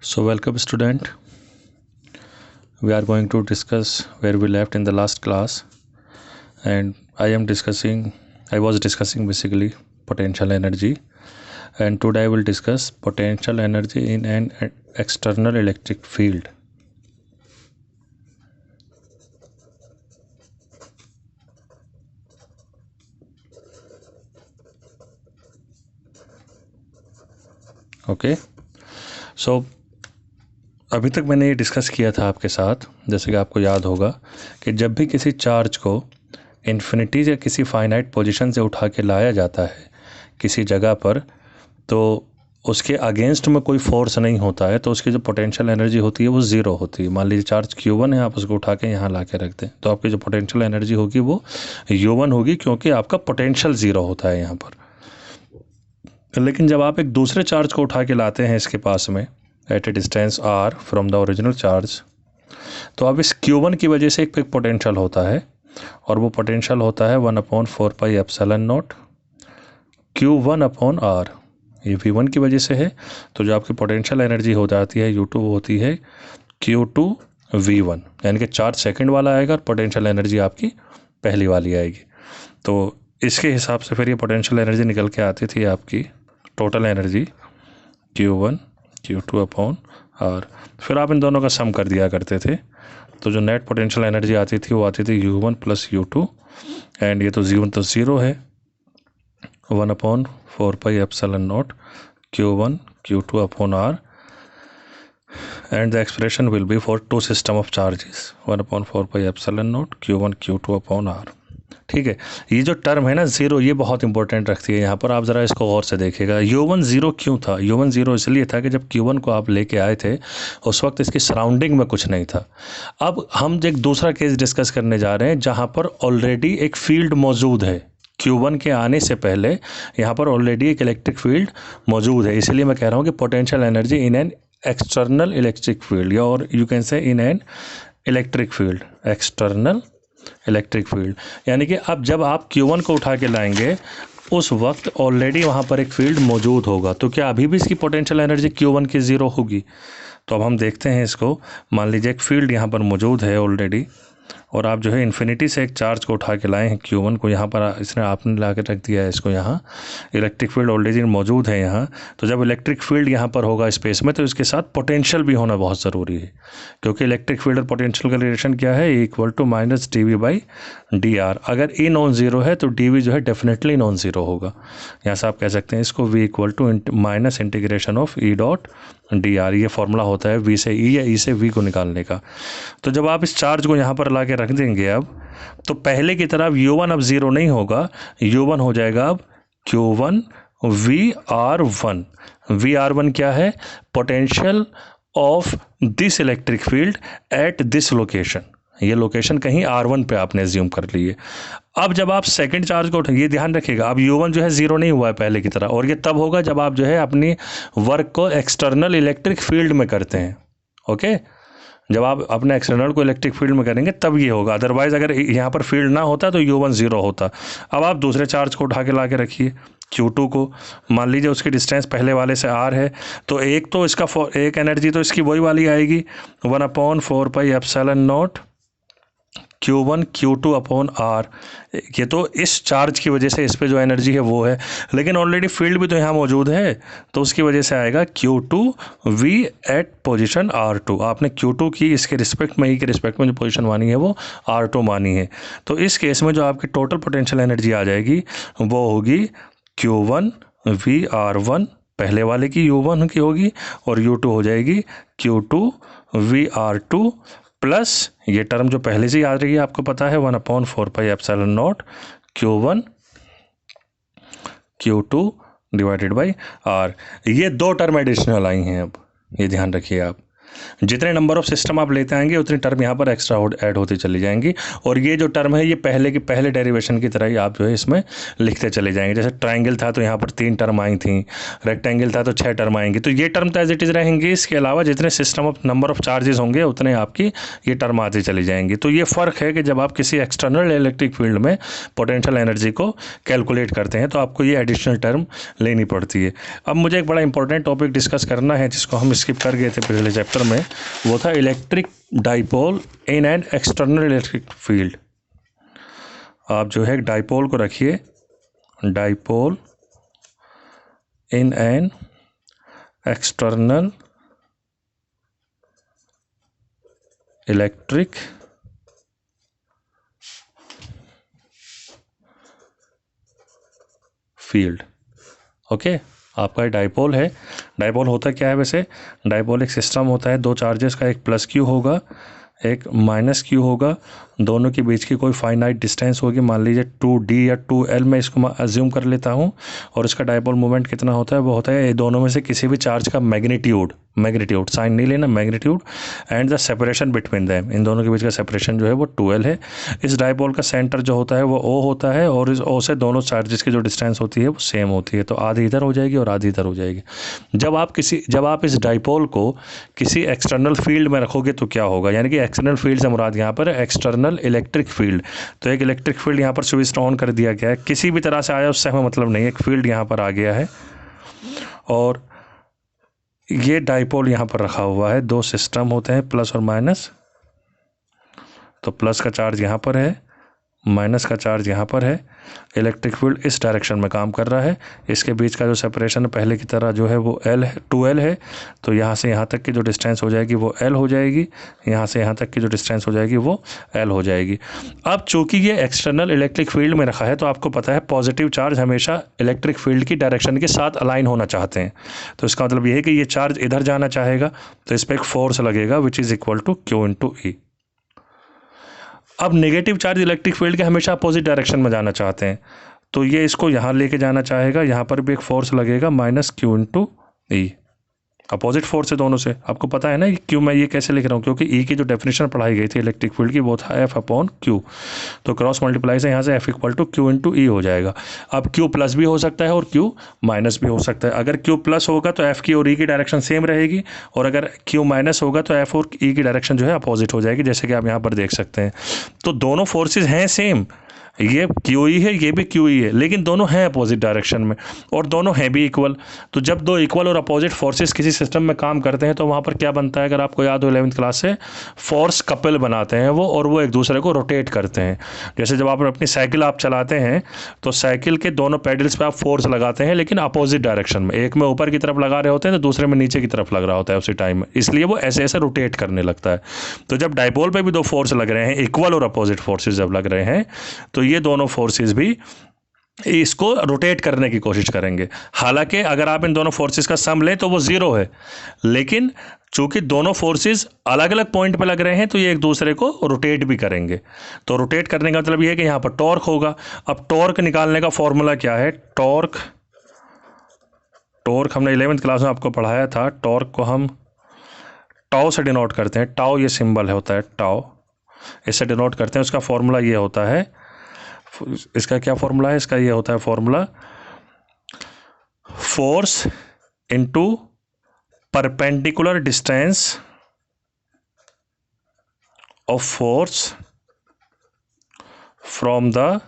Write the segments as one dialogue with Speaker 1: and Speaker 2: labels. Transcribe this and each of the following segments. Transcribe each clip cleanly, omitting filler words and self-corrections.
Speaker 1: So welcome student. We are going to discuss where we left in the last class, and I was discussing basically potential energy, and today I will discuss potential energy in an external electric field. Okay so अभी तक मैंने ये discuss किया था आपके साथ, जैसे कि आपको याद होगा कि जब भी किसी चार्ज को इन्फिनिटी या किसी फाइनाइट पोजीशन से उठा के लाया जाता है किसी जगह पर, तो उसके अगेंस्ट में कोई फोर्स नहीं होता है, तो उसकी जो पोटेंशियल एनर्जी होती है वो ज़ीरो होती है। मान लीजिए चार्ज Q1 है, आप उसको उठा के यहाँ ला के रख दें, तो आपकी जो पोटेंशियल एनर्जी होगी वो U1 होगी, क्योंकि आपका पोटेंशियल ज़ीरो होता है यहाँ पर। लेकिन जब आप एक दूसरे चार्ज को उठा के लाते हैं इसके पास में at a distance r from the original charge, तो अब इस Q1 की वजह से एक पोटेंशियल होता है, और वो पोटेंशियल होता है 1/4πε0 Q1/r। ये V1 की वजह से है, तो जो आपकी पोटेंशियल एनर्जी हो जाती है U2 होती है Q2V1, यानी कि चार्ज सेकंड वाला आएगा और पोटेंशियल एनर्जी आपकी पहली वाली आएगी। तो इसके हिसाब से फिर ये पोटेंशियल एनर्जी निकल के आती थी आपकी टोटल एनर्जी Q1 Q2/r। फिर आप इन दोनों का सम कर दिया करते थे, तो जो नेट पोटेंशियल एनर्जी आती थी वो आती थी U1 + U2, एंड ये तो U1 तो ज़ीरो है, 1/4πε0 Q1 Q2/r, and the expression will be for two system of charges 1/4πε0 Q1 Q2/r। ठीक है, ये जो टर्म है ना ज़ीरो, ये बहुत इंपॉर्टेंट रखती है यहाँ पर। आप ज़रा इसको गौर से देखिएगा। U1 ज़ीरो क्यों था? U1 ज़ीरो इसलिए था कि जब Q1 को आप लेके आए थे उस वक्त इसकी सराउंडिंग में कुछ नहीं था। अब हम एक दूसरा केस डिस्कस करने जा रहे हैं जहाँ पर ऑलरेडी एक फील्ड मौजूद है। Q1 के आने से पहले यहाँ पर ऑलरेडी एक इलेक्ट्रिक फील्ड मौजूद है, इसलिए मैं कह रहा हूँ कि potential energy in an external electric field, और you can say in an electric field, external electric field. यानी कि अब जब आप Q1 को उठा के लाएंगे उस वक्त ऑलरेडी वहाँ पर एक फील्ड मौजूद होगा, तो क्या अभी भी इसकी पोटेंशियल एनर्जी Q1 की ज़ीरो होगी? तो अब हम देखते हैं इसको। मान लीजिए एक फील्ड यहाँ पर मौजूद है ऑलरेडी, और आप जो है इन्फिनिटी से एक चार्ज को उठा के लाए हैं Q1 को, यहाँ पर इसने आपने ला के रख दिया है इसको यहाँ। इलेक्ट्रिक फील्ड ऑलरेडी मौजूद है यहाँ, तो जब इलेक्ट्रिक फील्ड यहाँ पर होगा स्पेस में, तो इसके साथ पोटेंशियल भी होना बहुत ज़रूरी है, क्योंकि इलेक्ट्रिक फील्ड और पोटेंशियल का रिलेशन क्या है? = -dV/dr। अगर E नॉन ज़ीरो है तो dV जो है डेफिनेटली नॉन ज़ीरो होगा। यहाँ से आप कह सकते हैं इसको V =−∫(E.dr)। ये फॉर्मूला होता है V से E या E से V को निकालने का। तो जब आप इस चार्ज को यहाँ पर ला के रख देंगे अब, तो पहले की तरह U1 अब ज़ीरो नहीं होगा, U1 हो जाएगा अब Q1 VR1। VR1 क्या है? Potential of this electric field at this location. ये लोकेशन कहीं R1 पे आपने एज्यूम कर ली है। अब जब आप सेकंड चार्ज को, ये ध्यान रखिएगा, अब U1 जो है ज़ीरो नहीं हुआ है पहले की तरह, और ये तब होगा जब आप जो है अपनी वर्क को एक्सटर्नल इलेक्ट्रिक फील्ड में करते हैं। ओके, जब आप अपने एक्सटर्नल को इलेक्ट्रिक फील्ड में करेंगे तब ये होगा, अदरवाइज अगर यहाँ पर फील्ड ना होता तो U1 ज़ीरो होता। अब आप दूसरे चार्ज को उठा के ला के रखिए Q2 को, मान लीजिए उसकी डिस्टेंस पहले वाले से r है, तो एक तो इसका एक एनर्जी तो इसकी वही वाली आएगी 1/4πε0 Q1 Q2/r। ये तो इस चार्ज की वजह से इस पे जो एनर्जी है वो है, लेकिन ऑलरेडी फील्ड भी तो यहाँ मौजूद है, तो उसकी वजह से आएगा Q2V एट पोजीशन R2। आपने Q2 की इसके रिस्पेक्ट में, E के रिस्पेक्ट में जो पोजीशन मानी है वो R2 मानी है, तो इस केस में जो आपकी टोटल पोटेंशियल एनर्जी आ जाएगी वो होगी Q1VR1, पहले वाले की U1 की होगी, और U2 हो जाएगी Q2VR2 प्लस ये टर्म जो पहले से याद रही है आपको पता है 1/4πε0 Q1 Q2/r। ये दो टर्म एडिशनल आई हैं, अब ये ध्यान रखिए आप। जितने नंबर ऑफ सिस्टम आप लेते आएंगे उतनी टर्म यहाँ पर एक्स्ट्रा ऐड होती चली जाएंगी, और ये जो टर्म है ये पहले डेरिवेशन की तरह ही आप जो है इसमें लिखते चले जाएंगे। जैसे ट्राइंगल था तो यहाँ पर 3 टर्म आई थी, रेक्टेंगल था तो 6 टर्म आएंगी, तो ये टर्म तो एज इट इज़ रहेंगी। इसके अलावा जितने system of number of charges होंगे उतने आपकी ये टर्म आती चली जाएंगी। तो ये फ़र्क है कि जब आप किसी एक्सटर्नल इलेक्ट्रिक फील्ड में पोटेंशियल एनर्जी को कैलकुलेट करते हैं तो आपको ये एडिशनल टर्म लेनी पड़ती है। अब मुझे एक बड़ा इंपॉर्टेंट टॉपिक डिस्कस करना है जिसको हम स्किप कर गए थे पिछले चैप्टर में, वो था electric dipole in an external electric field. आप जो है डाइपोल को रखिए, dipole in an external electric field. Okay, आपका डाइपोल है। डाइपोल होता क्या है वैसे? डाइपोल एक सिस्टम होता है, 2 चार्जेस का, एक प्लस क्यू होगा एक माइनस क्यू होगा, दोनों के बीच की कोई फाइनाइट डिस्टेंस होगी, मान लीजिए 2d या 2l मैं इसको अज्यूम कर लेता हूँ, और इसका डाइपोल मोमेंट कितना होता है? वो होता है ये दोनों में से किसी भी चार्ज का मैग्नीट्यूड साइन नहीं लेना, magnitude and the separation between them, इन दोनों के बीच का सेपरेशन जो है वो 2l है। इस डाइपोल का सेंटर जो होता है वो O होता है, और इस O से दोनों चार्जेस की जो डिस्टेंस होती है वो सेम होती है, तो आधी इधर हो जाएगी और आधी इधर हो जाएगी। जब आप इस डाइपोल को किसी एक्सटर्नल फील्ड में रखोगे तो क्या होगा, यानी कि एक्सटर्नल फील्ड से मुराद यहाँ पर एक्सटर्नल इलेक्ट्रिक फील्ड, तो एक इलेक्ट्रिक फील्ड यहाँ पर स्विच ऑन कर दिया गया है, किसी भी तरह से आया उससे हमें मतलब नहीं है, एक फील्ड यहाँ पर आ गया है और ये डाइपोल यहाँ पर रखा हुआ है। 2 सिस्टम होते हैं प्लस और माइनस, तो प्लस का चार्ज यहाँ पर है, माइनस का चार्ज यहाँ पर है, इलेक्ट्रिक फील्ड इस डायरेक्शन में काम कर रहा है, इसके बीच का जो सेपरेशन है पहले की तरह जो है वो L है, 2L है, तो यहाँ से यहाँ तक की जो डिस्टेंस हो जाएगी वो L हो जाएगी, यहाँ से यहाँ तक की जो डिस्टेंस हो जाएगी वो L हो जाएगी। अब चूंकि ये एक्सटर्नल इलेक्ट्रिक फील्ड में रखा है तो आपको पता है पॉजिटिव चार्ज हमेशा इलेक्ट्रिक फील्ड की डायरेक्शन के साथ अलाइन होना चाहते हैं, तो इसका मतलब ये है कि ये चार्ज इधर जाना चाहेगा तो इस पर एक फोर्स लगेगा which is equal to Q/E। अब नेगेटिव चार्ज इलेक्ट्रिक फील्ड के हमेशा अपोजिट डायरेक्शन में जाना चाहते हैं, तो ये इसको यहाँ लेके जाना चाहेगा, यहाँ पर भी एक फोर्स लगेगा -Q/E, अपोजिट फोर्स है दोनों से। आपको पता है ना क्यों मैं ये कैसे लिख रहा हूँ, क्योंकि ई की जो डेफिनेशन पढ़ाई गई थी इलेक्ट्रिक फील्ड की वो था F/Q, तो क्रॉस मल्टीप्लाई से यहाँ से F = Q/E हो जाएगा। अब Q प्लस भी हो सकता है और Q माइनस भी हो सकता है। अगर Q प्लस होगा तो F की और E की डायरेक्शन सेम रहेगी, और अगर Q माइनस होगा तो F और E की डायरेक्शन जो है अपोजिट हो जाएगी, जैसे कि आप यहाँ पर देख सकते हैं। तो दोनों फोर्सेज हैं सेम, ये QE है ये भी QE है, लेकिन दोनों हैं अपोजिट डायरेक्शन में और दोनों हैं भी इक्वल। तो जब 2 इक्वल और अपोजिट फोर्सेस किसी सिस्टम में काम करते हैं तो वहाँ पर क्या बनता है, अगर आपको याद हो 11th क्लास से, फोर्स कपल बनाते हैं वो, और वो एक दूसरे को रोटेट करते हैं। जैसे जब आप अपनी साइकिल आप चलाते हैं तो साइकिल के दोनों पैडल्स पर आप फोर्स लगाते हैं लेकिन अपोजिट डायरेक्शन में, एक में ऊपर की तरफ लगा रहे होते हैं तो दूसरे में नीचे की तरफ लग रहा होता है उसी टाइम में, इसलिए वो ऐसे ऐसे रोटेट करने लगता है। तो जब डाइपोल पर भी 2 फोर्स लग रहे हैं, इक्वल और अपोजिट फोर्सेज जब लग रहे हैं, तो ये दोनों फोर्सेस भी इसको रोटेट करने की कोशिश करेंगे। हालांकि अगर आप इन दोनों फोर्सेस का सम लें तो वो 0 है, लेकिन चूंकि दोनों फोर्सेस अलग अलग पॉइंट पे लग रहे हैं तो ये एक दूसरे को रोटेट भी करेंगे। तो रोटेट करने का मतलब ये है कि यहाँ पर टॉर्क होगा। अब टॉर्क निकालने का फॉर्मूला क्या है? टॉर्क हमने 11th क्लास में आपको पढ़ाया था। टॉर्क को हम टाउ से डिनोट करते हैं, टाउ ये सिंबल होता है, टाउ इससे डिनोट करते हैं। उसका फॉर्मूला ये होता है, इसका क्या फॉर्मूला है? इसका ये होता है formula, force into perpendicular distance of force from the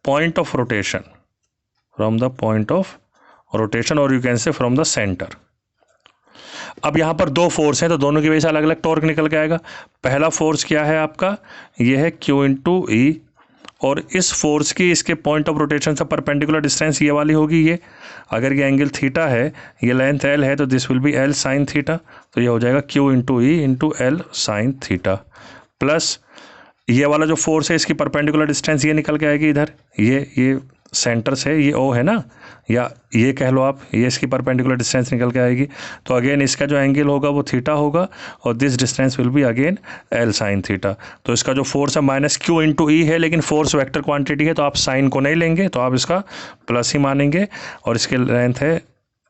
Speaker 1: point of rotation, और you can say from the centre. अब यहाँ पर 2 फोर्स हैं तो दोनों की वजह से अलग अलग टॉर्क निकल के आएगा। पहला फोर्स क्या है आपका? ये है Q/E, और इस फोर्स की इसके पॉइंट ऑफ रोटेशन से परपेंडिकुलर डिस्टेंस ये वाली होगी। ये अगर ये एंगल थीटा है, ये लेंथ L है, तो this will be L sin theta, तो ये हो जाएगा Q/E into L sin theta, plus ये वाला जो फोर्स है इसकी परपेंडिकुलर डिस्टेंस ये निकल के आएगी इधर, ये सेंटर से ये O है ना, या ये कह लो आप, ये इसकी परपेंडिकुलर डिस्टेंस निकल के आएगी, तो अगेन इसका जो एंगल होगा वो थीटा होगा, और this distance will be again L sin theta. तो इसका जो फोर्स है -Q/E है, लेकिन फोर्स वेक्टर क्वांटिटी है तो आप साइन को नहीं लेंगे, तो आप इसका प्लस ही मानेंगे, और इसकी लेंथ है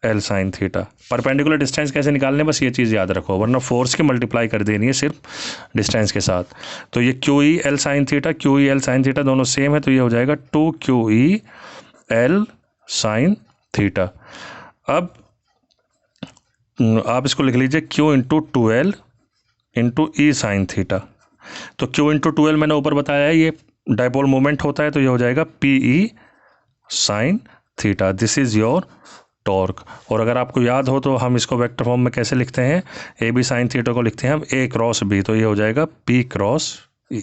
Speaker 1: L sine theta. Perpendicular distance कैसे निकालने, बस ये चीज़ याद रखो, वरना फोर्स की मल्टीप्लाई कर देनी है सिर्फ डिस्टेंस के साथ। तो ये Q E L sine theta, Q E L sine theta दोनों सेम है, तो ये हो जाएगा 2 Q E L sine theta. अब आप इसको लिख लीजिए Q इंटू 2L इंटू ई साइन थीटा। तो Q इंटू 2L मैंने ऊपर बताया है, ये डाइपोल मोमेंट होता है, तो ये हो जाएगा PE sine theta. This is your torque. और अगर आपको याद हो तो हम इसको वेक्टर फॉर्म में कैसे लिखते हैं, ए बी साइन थीटा को लिखते हैं हम A क्रॉस B, तो ये हो जाएगा P cross E।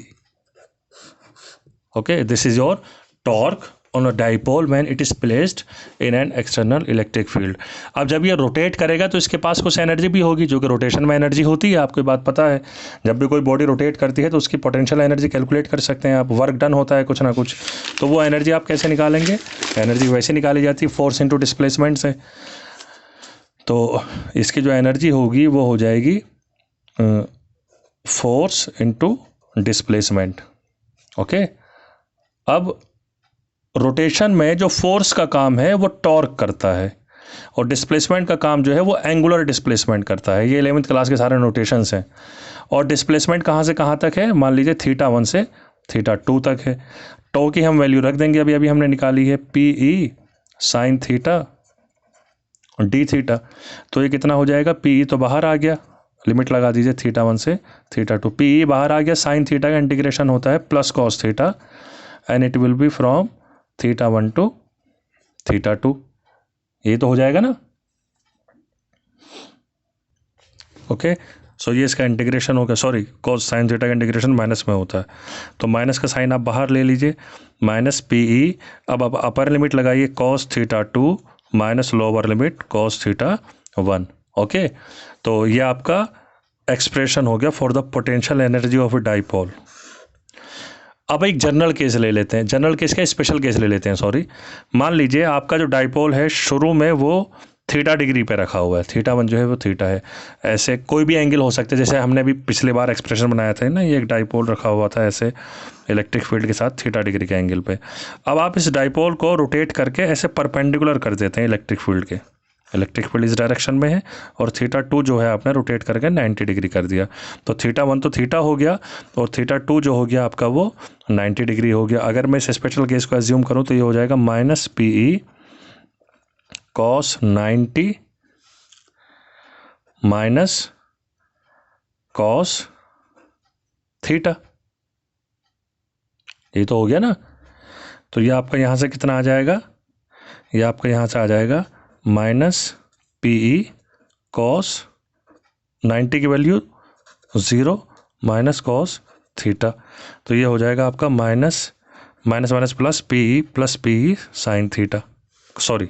Speaker 1: Okay, this is your torque on a dipole when it is placed in an external electric field. अब जब ये रोटेट करेगा तो इसके पास कुछ एनर्जी भी होगी, जो कि रोटेशन में एनर्जी होती है, आपको बात पता है। जब भी कोई बॉडी रोटेट करती है तो उसकी पोटेंशियल एनर्जी कैलकुलेट कर सकते हैं आप, वर्क डन होता है कुछ ना कुछ। तो वो एनर्जी आप कैसे निकालेंगे, एनर्जी वैसे निकाली जाती है फोर्स इंटू डिस्प्लेसमेंट से। तो इसकी जो एनर्जी होगी वो हो जाएगी फोर्स इंटू डिस्प्लेसमेंट। ओके, अब रोटेशन में जो फोर्स का काम है वो टॉर्क करता है, और डिस्प्लेसमेंट का काम जो है वो एंगुलर डिस्प्लेसमेंट करता है। ये 11वीं क्लास के सारे नोटेशंस हैं। और डिस्प्लेसमेंट कहाँ से कहाँ तक है, मान लीजिए θ1 से θ2 तक है। टो की हम वैल्यू रख देंगे, अभी अभी हमने निकाली है PE sine theta D theta. तो ये कितना हो जाएगा, PE तो बाहर आ गया, लिमिट लगा दीजिए θ1 से θ2, PE बाहर आ गया, साइन थीटा का इंटीग्रेशन होता है plus cos theta, and it will be from θ1 to θ2। ये तो हो जाएगा ना। ओके, सो ये इसका इंटीग्रेशन हो गया, सॉरी कॉस साइन थीटा का इंटीग्रेशन माइनस में होता है, तो माइनस का साइन आप बाहर ले लीजिए, माइनस PE। अब अपर लिमिट लगाइए cos θ2 minus lower limit cos θ1। Okay, तो ये आपका एक्सप्रेशन हो गया for the potential energy of a dipole. अब एक जनरल केस ले लेते हैं, जनरल केस का स्पेशल केस ले लेते हैं, सॉरी। मान लीजिए आपका जो डाइपोल है शुरू में वो θ डिग्री पे रखा हुआ है, θ1 जो है वो थीटा है, ऐसे कोई भी एंगल हो सकते हैं, जैसे हमने अभी पिछले बार एक्सप्रेशन बनाया था ना, ये एक डाइपोल रखा हुआ था ऐसे इलेक्ट्रिक फील्ड के साथ θ डिग्री के एंगल पे। अब आप इस डाइपोल को रोटेट करके ऐसे परपेंडिकुलर कर देते हैं इलेक्ट्रिक फील्ड के, इलेक्ट्रिक फील्ड इस डायरेक्शन में है, और θ2 जो है आपने रोटेट करके 90 डिग्री कर दिया, तो θ1 तो थीटा हो गया, और θ2 जो हो गया आपका वो 90 डिग्री हो गया। अगर मैं इस स्पेशल केस को एज्यूम करूं तो ये हो जाएगा minus PE cos 90 minus cos theta. ये तो हो गया ना। तो ये आपका यहाँ से कितना आ जाएगा, ये आपका यहाँ से आ जाएगा माइनस PE कॉस 90 की वैल्यू 0 माइनस कॉस थीटा। तो ये हो जाएगा आपका minus minus plus PE sine theta, sorry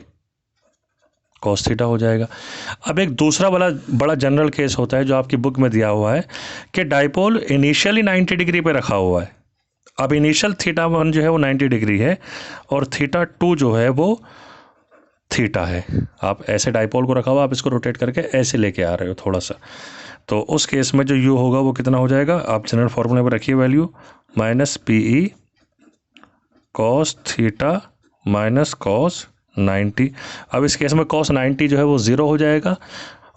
Speaker 1: cos theta हो जाएगा। अब एक दूसरा बड़ा जनरल केस होता है जो आपकी बुक में दिया हुआ है कि डाइपोल इनिशियली 90 डिग्री पे रखा हुआ है। अब इनिशियल θ1 जो है वो 90 डिग्री है, और θ2 जो है वो थीटा है। आप ऐसे डाइपोल को रखा हुआ, आप इसको रोटेट करके ऐसे लेके आ रहे हो थोड़ा सा, तो उस केस में जो U होगा वो कितना हो जाएगा, आप जनरल फॉर्मूले पर रखिए value, minus PE cos theta minus cos 90। अब इस केस में कॉस 90 जो है वो 0 हो जाएगा,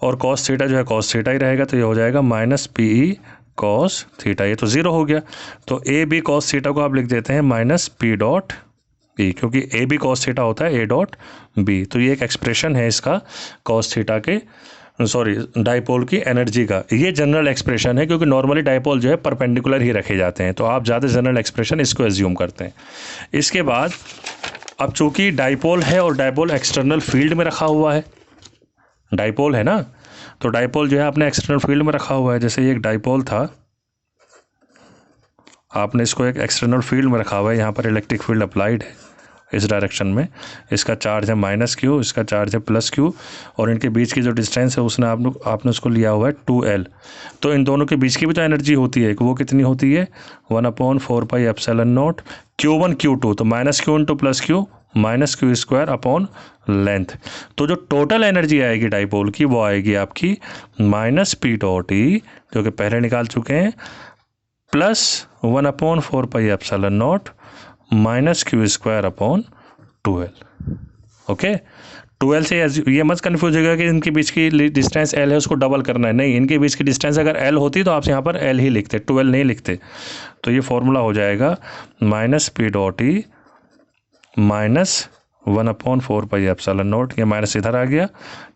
Speaker 1: और कॉस थीटा जो है कॉस थीटा ही रहेगा, तो ये हो जाएगा माइनस PE कॉस थीटा, ये तो 0 हो गया। तो AB कॉस थीटा को आप लिख देते हैं माइनस P डॉट B, क्योंकि AB कॉस थीटा होता है A डॉट B। तो ये एक एक्सप्रेशन है इसका कॉस थीटा के, सॉरी डाइपोल की एनर्जी का। ये जनरल एक्सप्रेशन है, क्योंकि नॉर्मली डाइपोल जो है परपेंडिकुलर ही रखे जाते हैं, तो आप ज़्यादा जनरल एक्सप्रेशन इसको एज्यूम करते हैं। इसके बाद अब चूंकि डाइपोल है और डाइपोल एक्सटर्नल फील्ड में रखा हुआ है, डाइपोल है ना, तो डाइपोल जो है आपने एक्सटर्नल फील्ड में रखा हुआ है। जैसे ये एक डाइपोल था, आपने इसको एक एक्सटर्नल फील्ड में रखा हुआ है, यहाँ पर इलेक्ट्रिक फील्ड अप्लाइड है इस डायरेक्शन में, इसका चार्ज है -Q, इसका चार्ज है +Q, और इनके बीच की जो डिस्टेंस है उसने आपने उसको लिया हुआ है 2L। तो इन दोनों के बीच की भी तो एनर्जी होती है, वो कितनी होती है 1/4πε0 Q1 Q2, तो -Q into +Q -Q² upon length. तो जो टोटल एनर्जी आएगी डाइपोल की वो आएगी आपकी -P डॉट E, जो कि पहले निकाल चुके हैं, plus 1/4πε0 -Q² upon 2L। Okay, 12 से ये मत कन्फ्यूज होगा कि इनके बीच की डिस्टेंस L है उसको डबल करना है, नहीं, इनके बीच की डिस्टेंस अगर L होती तो आप यहाँ पर L ही लिखते, 12 नहीं लिखते। तो ये फॉर्मूला हो जाएगा minus P dot E minus 1/4 pi epsilon not, ये माइनस इधर आ गया,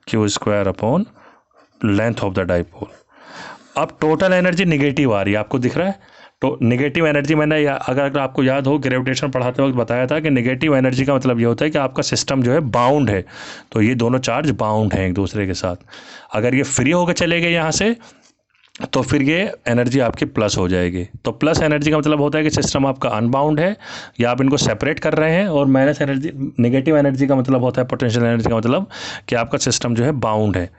Speaker 1: Q square upon length of the dipole. अब टोटल एनर्जी निगेटिव आ रही है, आपको दिख रहा है। तो निगेटिव एनर्जी मैंने अगर आपको याद हो ग्रेविटेशन पढ़ाते वक्त बताया था कि निगेटिव एनर्जी का मतलब ये होता है कि आपका सिस्टम जो है बाउंड है, तो ये दोनों चार्ज बाउंड हैं एक दूसरे के साथ। अगर ये फ्री होकर चले गए यहाँ से तो फिर ये एनर्जी आपकी प्लस हो जाएगी। तो प्लस एनर्जी का मतलब होता है कि सिस्टम आपका अनबाउंड है या आप इनको सेपरेट कर रहे हैं, और माइनस एनर्जी, नेगेटिव एनर्जी का मतलब होता है, पोटेंशियल एनर्जी का मतलब कि आपका सिस्टम जो है बाउंड है।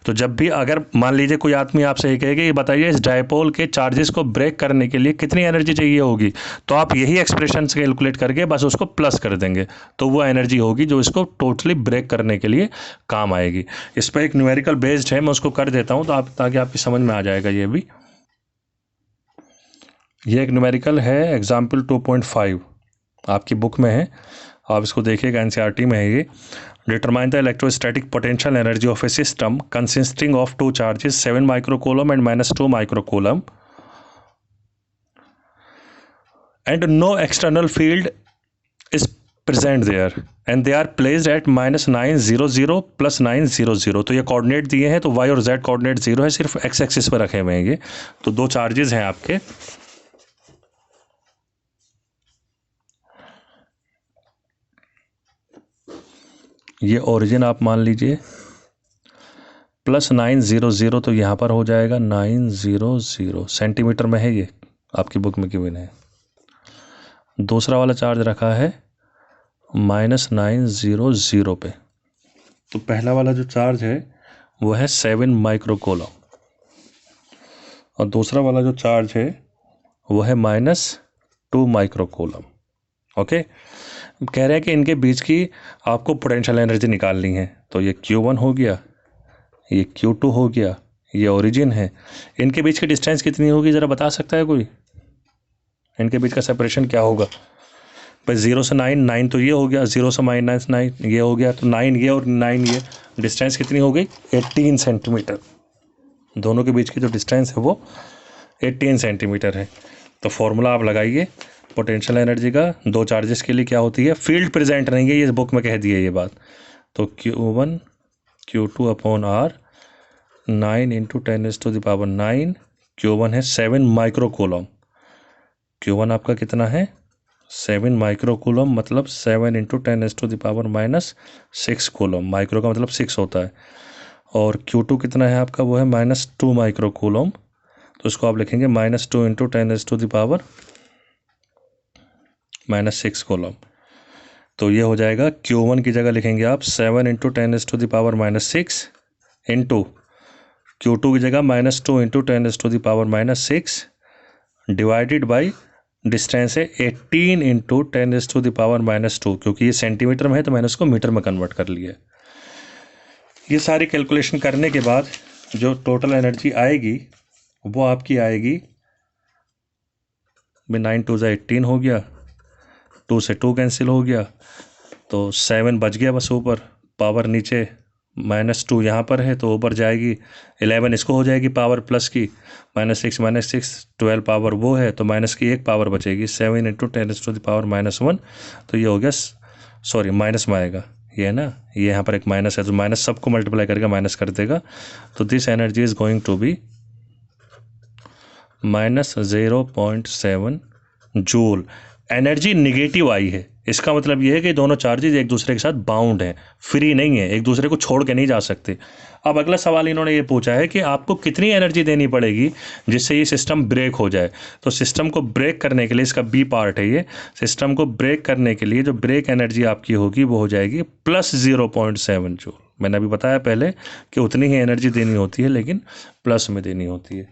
Speaker 1: तो जब भी अगर मान लीजिए कोई आदमी आपसे ये कहेगा ये बताइए इस डायपोल के चार्जेस को ब्रेक करने के लिए कितनी एनर्जी चाहिए होगी, तो आप यही एक्सप्रेशन से कैलकुलेट करके बस उसको प्लस कर देंगे, तो वो एनर्जी होगी जो इसको टोटली ब्रेक करने के लिए काम आएगी। इस पर एक न्यूमेरिकल बेस्ड है, मैं उसको कर देता हूँ तो आप ताकि आपकी समझ में आ जाएगा। ये भी ये एक न्यूमेरिकल है, एग्जाम्पल 2.5 आपकी बुक में है, आप इसको देखिएगा, एनसीईआरटी में है ये। Determine the electrostatic potential energy of a system consisting of two charges 7 microcoulomb and -2 microcoulomb and no external field is present there and they are placed at -900 + 900। तो ये कोऑर्डिनेट दिए हैं, तो y और z कोऑर्डिनेट 0 है, सिर्फ x axis पर रखे हुए हैं ये। तो दो चार्जेस हैं आपके, ये ओरिजिन आप मान लीजिए +900, तो यहाँ पर हो जाएगा 900 सेंटीमीटर में है, ये आपकी बुक में गिवन है। दूसरा वाला चार्ज रखा है -900 पे, तो पहला वाला जो चार्ज है वो है 7 माइक्रोकूलम, और दूसरा वाला जो चार्ज है वो है -2 माइक्रोकूलम। ओके, कह रहे हैं कि इनके बीच की आपको पोटेंशियल एनर्जी निकालनी है। तो ये Q1 हो गया, ये Q2 हो गया, ये ओरिजिन है। इनके बीच की डिस्टेंस कितनी होगी ज़रा बता सकता है कोई? इनके बीच का सेपरेशन क्या होगा? भाई 0 से 9, 9 तो ये हो गया, 0 से -9 ये हो गया, तो 9 ये और 9 ये, डिस्टेंस कितनी हो गई? 18 सेंटीमीटर। दोनों के बीच की जो डिस्टेंस है वो 18 सेंटीमीटर है। तो फॉर्मूला आप लगाइए पोटेंशियल एनर्जी का दो चार्जेस के लिए क्या होती है, फील्ड प्रेजेंट नहीं है, ये बुक में कह दी है ये बात। तो Q1 Q2 upon R 9 × 10⁻⁹, Q1 है 7 माइक्रोकूलम। Q1 आपका कितना है? 7 माइक्रोकूलम, मतलब 7 × 10⁻⁻6 कूलम। माइक्रो का मतलब 6 होता है। और Q2 कितना है आपका? वो है -2 माइक्रोकूलम, तो इसको आप लिखेंगे -2 × 10⁻⁻6 कूलम। तो ये हो जाएगा, Q1 की जगह लिखेंगे आप 7 × 10⁻⁻6 इंटू Q2 की जगह -2 × 10⁻⁻6 डिवाइडेड बाई डिस्टेंस है 18 × 10⁻⁻2, क्योंकि ये सेंटीमीटर में है तो मैंने उसको मीटर में कन्वर्ट कर लिया। ये सारी कैलकुलेशन करने के बाद जो टोटल एनर्जी आएगी वो आपकी आएगी, 9 2 18 हो गया, 2 से 2 कैंसिल हो गया, तो 7 बच गया बस ऊपर, पावर नीचे -2 यहाँ पर है तो ऊपर जाएगी, 11 इसको हो जाएगी पावर प्लस की, -6 12 पावर वो है, तो माइनस की एक पावर बचेगी, 7 × 10⁻⁻1। तो ये हो गया, सॉरी माइनस में आएगा ये है ना, ये यहाँ पर एक माइनस है तो माइनस सबको मल्टीप्लाई करके माइनस कर देगा। तो this energy is going to be -0.7 joule. Energy negative आई है, इसका मतलब ये है कि दोनों चार्जेस एक दूसरे के साथ बाउंड हैं, फ्री नहीं है, एक दूसरे को छोड़ के नहीं जा सकते। अब अगला सवाल इन्होंने ये पूछा है कि आपको कितनी एनर्जी देनी पड़ेगी जिससे ये सिस्टम ब्रेक हो जाए। तो सिस्टम को ब्रेक करने के लिए, इसका बी पार्ट है ये, सिस्टम को ब्रेक करने के लिए जो ब्रेक एनर्जी आपकी होगी वो हो जाएगी +0.7 जूल। मैंने अभी बताया पहले कि उतनी ही एनर्जी देनी होती है लेकिन प्लस में देनी होती है।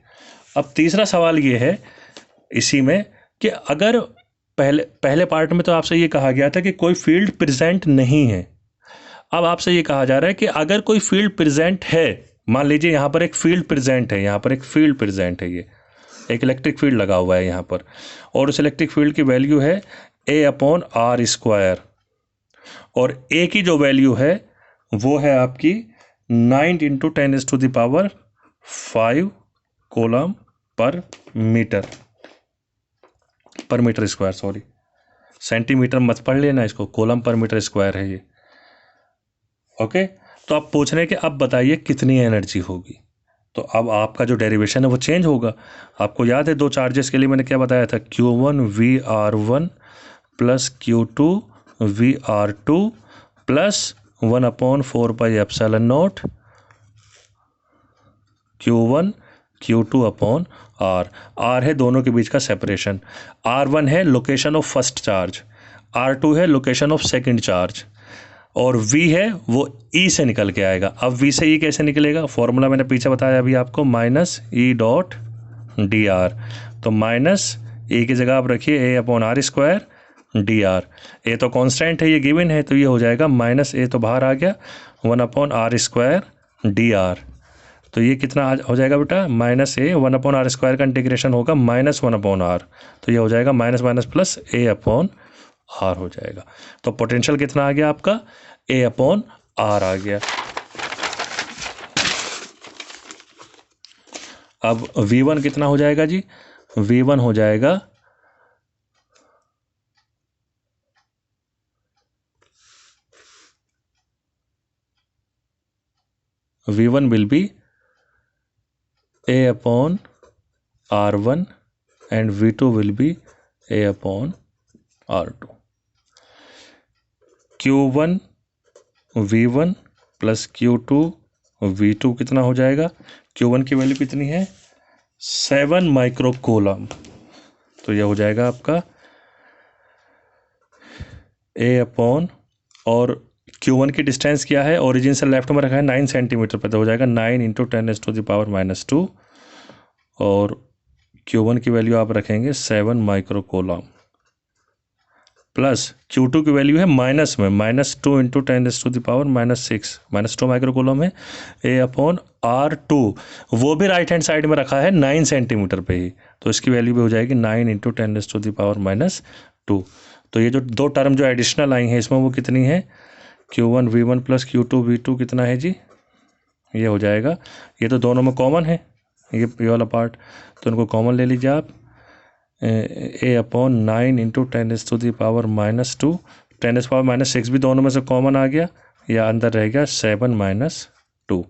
Speaker 1: अब तीसरा सवाल ये है इसी में कि अगर पहले पार्ट में तो आपसे ये कहा गया था कि कोई फील्ड प्रेजेंट नहीं है, अब आपसे ये कहा जा रहा है कि अगर कोई फील्ड प्रेजेंट है, मान लीजिए यहाँ पर एक फील्ड प्रेजेंट है, यहाँ पर एक फील्ड प्रेजेंट है, ये एक इलेक्ट्रिक फील्ड लगा हुआ है यहाँ पर, और उस इलेक्ट्रिक फील्ड की वैल्यू है A/R²। और ए की जो वैल्यू है वो है आपकी 9 into 10⁵ coulomb per metre square, sorry centimetre मत पढ़ लेना इसको, कूलम पर मीटर स्क्वायर है ये। ओके, तो आप पूछ रहे हैं कि अब बताइए कितनी एनर्जी होगी। तो अब आपका जो डेरिवेशन है वो चेंज होगा। आपको याद है दो चार्जेस के लिए मैंने क्या बताया था, Q1 VR1 plus Q2 VR2 plus 1/4πε0 Q1 Q2 upon R। R है दोनों के बीच का सेपरेशन, R1 है location of first charge, R2 है लोकेशन ऑफ सेकंड चार्ज, और V है वो E से निकल के आएगा। अब V से E कैसे निकलेगा, फॉर्मूला मैंने पीछे बताया अभी आपको, माइनस E.dr। तो माइनस E की जगह आप रखिए A/r² dr। ए तो कांस्टेंट है, ये गिवन है, तो ये हो जाएगा माइनस ए तो बाहर आ गया 1/r² dr। तो ये कितना हो जाएगा बेटा, माइनस ए 1/r² का इंटीग्रेशन होगा -1/r, तो ये हो जाएगा माइनस माइनस प्लस A/r हो जाएगा। तो पोटेंशियल कितना आ गया आपका, A/r आ गया। अब V1 कितना हो जाएगा जी, V1 हो जाएगा V1 will be A/r1 and V2 will be A/r2। Q1 V1 plus Q2 V2 कितना हो जाएगा, Q1 की वैल्यू कितनी है 7 माइक्रो कूलम, तो यह हो जाएगा आपका A/, और Q1 की डिस्टेंस क्या है, ओरिजिन से लेफ्ट में रखा है 9 सेंटीमीटर पे, तो हो जाएगा 9 इंटू 10⁻⁻², और Q1 की वैल्यू आप रखेंगे 7 माइक्रो कूलम, प्लस Q2 की वैल्यू है माइनस में -2 इंटू 10⁻⁻6, -2 माइक्रो कूलम है, A/r2 वो भी राइट हैंड साइड में रखा है 9 सेंटीमीटर पे ही, तो इसकी वैल्यू भी हो जाएगी 9 इंटू 10⁻⁻2। तो ये जो दो टर्म जो एडिशनल आई हैं इसमें वो कितनी है, Q1 V1 plus Q2 V2 कितना है जी, ये हो जाएगा, ये तो दोनों में कॉमन है ये वाला पार्ट, तो इनको कॉमन ले लीजिए आप, A/9 इंटू 10⁻⁻2, 10⁻⁻6 भी दोनों में से कॉमन आ गया, या अंदर रह गया 7-2,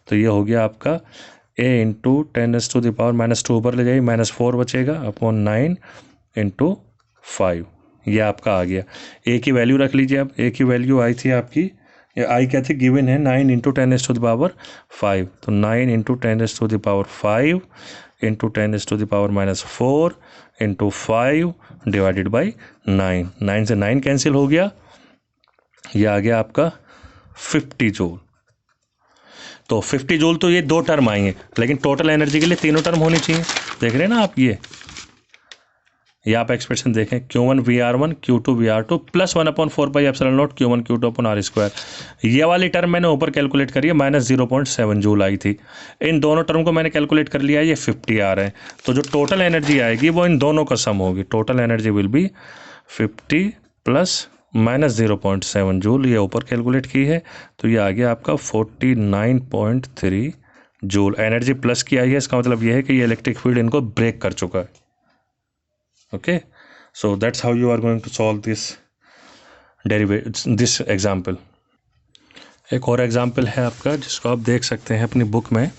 Speaker 1: तो ये हो गया आपका A इंटू 10⁻⁻2 ऊपर ले जाइए, -4 बचेगा अपॉन 9 इंटू 5, ये आपका आ गया। ए की वैल्यू रख लीजिए, अब ए की वैल्यू आई थी आपकी, आई क्या थी, गिवन है 9 इंटू 10⁻5, तो 9 into 10⁻5 into 10⁻⁻4 into 5 divided by 9, 9 से 9 कैंसिल हो गया, ये आ गया आपका 50 जूल। तो 50 जूल तो ये दो टर्म आएंगे, लेकिन टोटल एनर्जी के लिए तीनों टर्म होनी चाहिए। देख रहे हैं ना आप, ये आप एक्सप्रेशन देखें, Q1 VR1 Q2 VR2 plus 1/4πε0 Q1 Q2 upon r²। ये वाली टर्म मैंने ऊपर कैलकुलेट करी है, -0.7 जूल आई थी। इन दोनों टर्म को मैंने कैलकुलेट कर लिया है, ये 50 आ रहे हैं, तो जो टोटल एनर्जी आएगी वो इन दोनों का सम होगी। Total energy will be 50 plus -0.7 joule, ये ऊपर कैलकुलेट की है, तो ये आ गया आपका 49.3 जूल। एनर्जी प्लस की आई है, इसका मतलब ये है कि ये इलेक्ट्रिक फील्ड इनको ब्रेक कर चुका है। Okay, so that's how you are going to solve this this example। एक और एग्जाम्पल है आपका जिसको आप देख सकते हैं अपनी बुक में,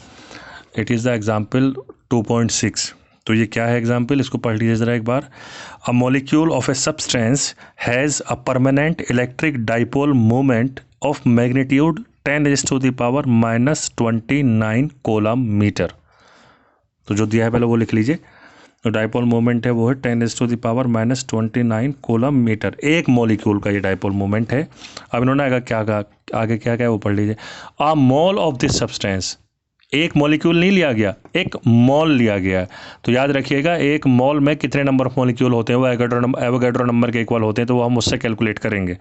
Speaker 1: इट इज़ द एग्जाम्पल 2.6। तो ये क्या है एग्जाम्पल, इसको पढ़ लीजिए ज़रा एक बार। A molecule of a substance has a permanent electric dipole moment of magnitude 10⁻⁻29 coulomb metre. तो जो दिया है पहले वो लिख लीजिए, तो डाइपोल मोमेंट है वो है 10⁻⁻29 कूलम मीटर, एक मॉलिक्यूल का ये डाइपोल मोमेंट है। अब इन्होंने आगे क्या कहा, आगे क्या क्या वो पढ़ लीजिए। अ मोल ऑफ दिस सब्सटेंस, एक मॉलिक्यूल नहीं लिया गया, एक मोल लिया गया है। तो याद रखिएगा एक मोल में कितने नंबर ऑफ मॉलिक्यूल होते हैं, वो एवोगैड्रो नंबर के इक्वल होते हैं, तो वो हम उससे कैलकुलेट करेंगे।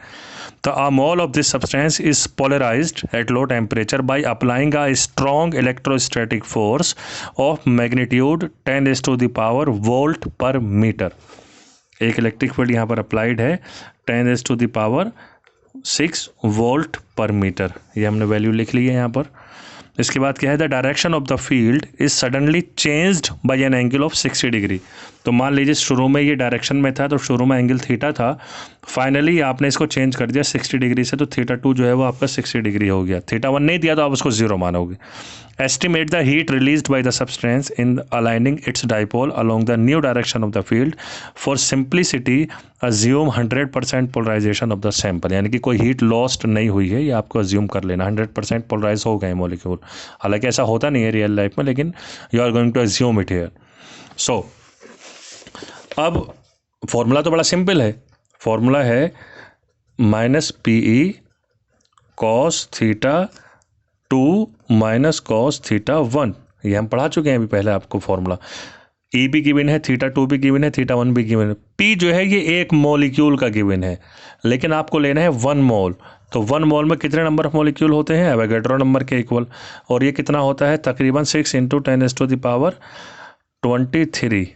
Speaker 1: तो a mole of this substance is polarised at low temperature by applying a strong electrostatic force of magnitude 10⁻⁻ volt per metre. एक इलेक्ट्रिक फील्ड यहाँ पर अप्लाइड है 10⁻⁻ 6 वोल्ट पर मीटर, ये हमने वैल्यू लिख ली है यहाँ पर। इसके बाद क्या है, the direction of the field is suddenly changed by an angle of 60 degree. तो मान लीजिए शुरू में ये डायरेक्शन में था, तो शुरू में एंगल थीटा था, फाइनली आपने इसको चेंज कर दिया 60 डिग्री से, तो थीटा 2 जो है वो आपका 60 डिग्री हो गया। थीटा 1 नहीं दिया तो आप उसको 0 मानोगे। Estimate the heat released by the substance in aligning its dipole along the new direction of the field. For simplicity assume 100% polarisation of the sample, यानी कि कोई हीट लॉस्ट नहीं हुई है, ये आपको अज्यूम कर लेना 100% पोलराइज हो गए मॉलिक्यूल। हालांकि ऐसा होता नहीं है रियल लाइफ में, लेकिन you are going to assume it here. So अब फॉर्मूला तो बड़ा सिंपल है, फॉर्मूला है minus PE cos theta 2 minus cos theta 1। ये हम पढ़ा चुके हैं अभी पहले आपको फॉर्मूला। E भी गिवन है, थीटा 2 भी गिवन है, थीटा 1 भी गिवन है। P जो है ये एक मॉलिक्यूल का गिवन है, लेकिन आपको लेना है 1 मोल। तो 1 मोल में कितने नंबर ऑफ मॉलिक्यूल होते हैं, एवोगैड्रो नंबर के इक्वल। और ये कितना होता है, तकरीबन 6 × 10⁻23।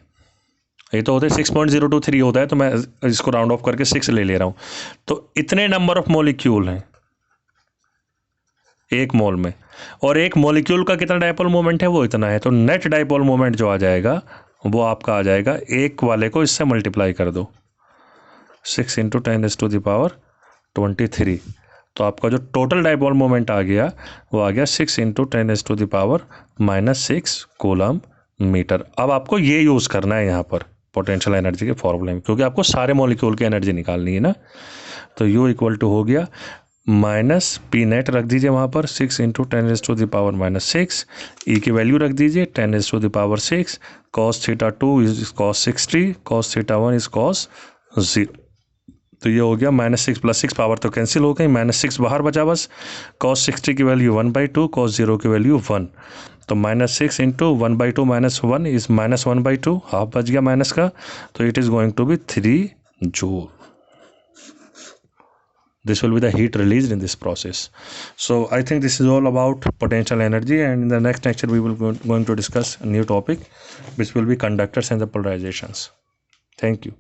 Speaker 1: ये तो होता है 6.023 होता है, तो मैं इसको राउंड ऑफ करके 6 ले रहा हूँ। तो इतने नंबर ऑफ मॉलिक्यूल हैं एक मोल में, और एक मॉलिक्यूल का कितना डाइपोल मोमेंट है वो इतना है। तो नेट डाइपोल मोमेंट जो आ जाएगा वो आपका आ जाएगा, एक वाले को इससे मल्टीप्लाई कर दो 6 × 10⁻23। तो आपका जो टोटल डाइपोल मोमेंट आ गया वो आ गया 6 × 10⁻⁻6 कूलम मीटर। अब आपको ये यूज़ करना है यहाँ पर पोटेंशियल एनर्जी के फॉर्मूले में, क्योंकि आपको सारे मॉलिक्यूल की एनर्जी निकालनी है ना। तो U इक्वल टू हो गया माइनस P नेट रख दीजिए वहाँ पर 6 × 10⁻⁻6। E की वैल्यू रख दीजिए 10⁻6। Cos theta 2 is cos 60, cos theta 1 is cos 0। तो ये हो गया -6 + 6, पावर तो कैंसिल हो गई, -6 बाहर बचा बस। कॉस 60 की वैल्यू 1/2, कॉस 0 की वैल्यू 1। तो -6 × 1/2 - 1 इज -1/2, हाफ बच गया माइनस का। तो it is going to be 3 joule. This will be the heat released in this process. So I think this is all about potential energy, and in the next lecture we will going to discuss a new topic, which will be conductors and the polarizations. Thank you.